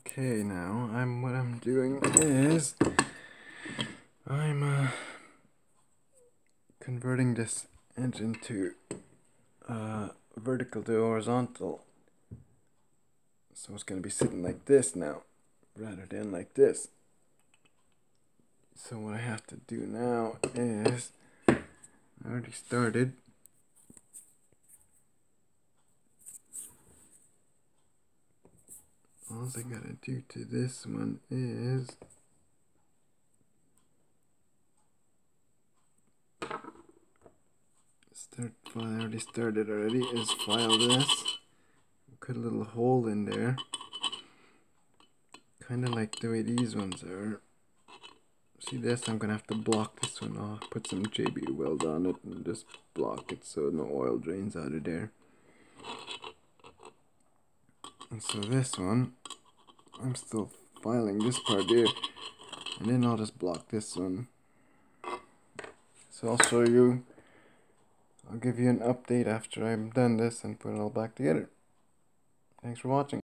Okay, now what I'm doing is I'm converting this engine to vertical to horizontal. So it's gonna be sitting like this now, rather than like this. So what I have to do now is, I already started. All I gotta do to this one is I already started already, is file this. Cut a little hole in there. Kinda like the way these ones are. See this? I'm gonna have to block this one off. Put some JB Weld on it and just block it so no oil drains out of there. And so this one, I'm still filing this part here. And then I'll just block this one. So I'll show you, I'll give you an update after I'm done this and put it all back together. Thanks for watching.